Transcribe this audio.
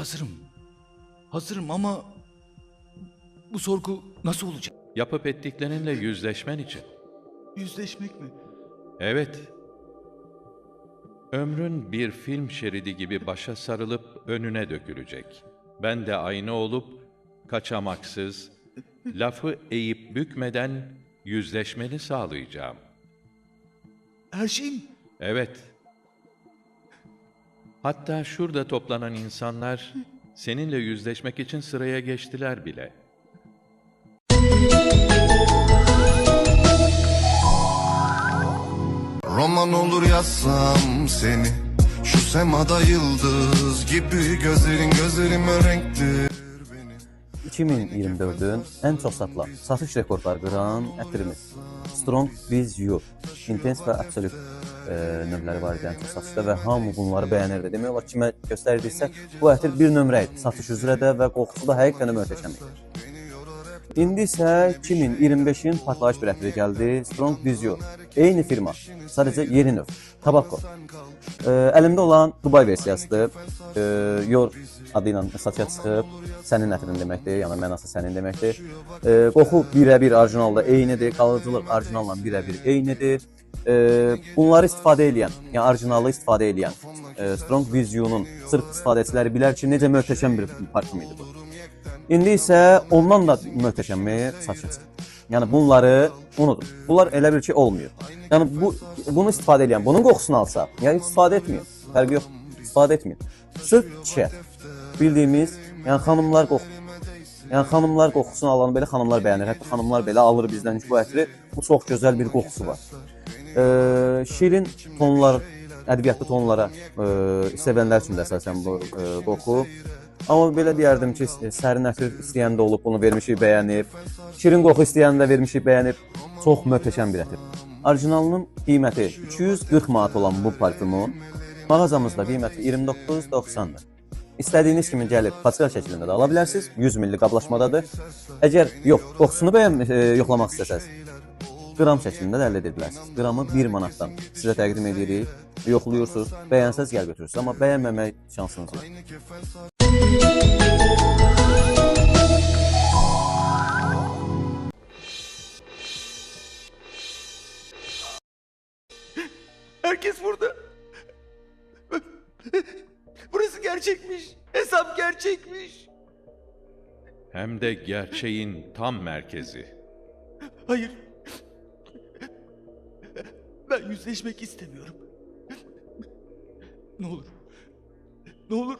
Hazırım. Hazırım ama bu sorgu nasıl olacak? Yapıp ettiklerinle yüzleşmen için. Yüzleşmek mi? Evet, ömrün bir film şeridi gibi başa sarılıp önüne dökülecek. Ben de aynı olup, kaçamaksız, lafı eğip bükmeden yüzleşmeni sağlayacağım. Her şeyim. Evet. Hatta şurada toplanan insanlar seninle yüzleşmek için sıraya geçtiler bile. Roman olur yazsam seni, şu semada yıldız gibi gözlerime renktir benim. 2024-ün ən çox satılan, satış rekordları qıran ətirimiz Strong With You. Intense və absolut növləri var idi ən çox satışda və hamı bunları bəyənirdi. Demək olar kimə göstərdiksə, bu ətir bir nömrə idi satış üzrə də və qoxusu da həqiqətən möhtəşəm idi. İndi isə 2025-in partlayış bir ətiri gəldi, Strong With You. Eyni firma, sadəcə yeni növ, Tabacco. Əlimdə olan Dubai versiyasıdır. Yor adı ilə satışa çıxıb, sənin ətrin deməkdir, yəni mənası sənin deməkdir. Qoxu birə-bir orijinalda eynidir, qalıcılıq orijinalla birə-bir eynidir. Bunları istifadə edən, yəni originalı istifadə edən Strong With You-nun sırf istifadəçiləri bilər ki, necə möhtəşəm bir parfüm idi bu. İndi isə ondan da möhtəşəmi satışa çıxıb. Yəni bunları unudun. Bunlar elə bir şey olmuyor. Yəni bunu istifadə edən, bunun qoxusunu alsa, yəni istifadə etməyin. Fərqi yox, istifadə etməyin. Sırf kişiyə bildiyimiz, yəni xanımlar qoxusunu alan belə xanımlar bəyənir. Hətta xanımlar belə alır bizdən ki, bu ətri, bu çox gözəl bir qoxusu var. Şirin tonlar, ədviyyatlı tonlara sevənlər üçün də əsasən bu qoxu. Amma belə deyərdim ki, sərin ətir istəyən də olub, bunu vermişik, bəyənib. Şirin qoxu istəyən də vermişik, bəyənib. Çox möhtəşəm bir ətir. Orijinalının qiyməti 240 manat olan bu parfümün mağazamızda qiyməti 29.90-dır. İstədiyiniz kimi gəlib paçka şəklində də ala bilərsiniz. 100 milli qablaşmadadır. Əgər qoxusunu yoxlamaq istəsəz, qram şəklində də əldə edə bilərsiniz. Qramı 1 manatdan sizə təqdim edirik. Yoxluyursunuz, bəyənsəz gəl götürürsünüz, amma bəyənməmək şansınız yox. Herkes burada. Burası gerçekmiş. Hesap gerçekmiş. Hem de gerçeğin tam merkezi. Hayır. Ben yüzleşmek istemiyorum. Ne olur. Ne olur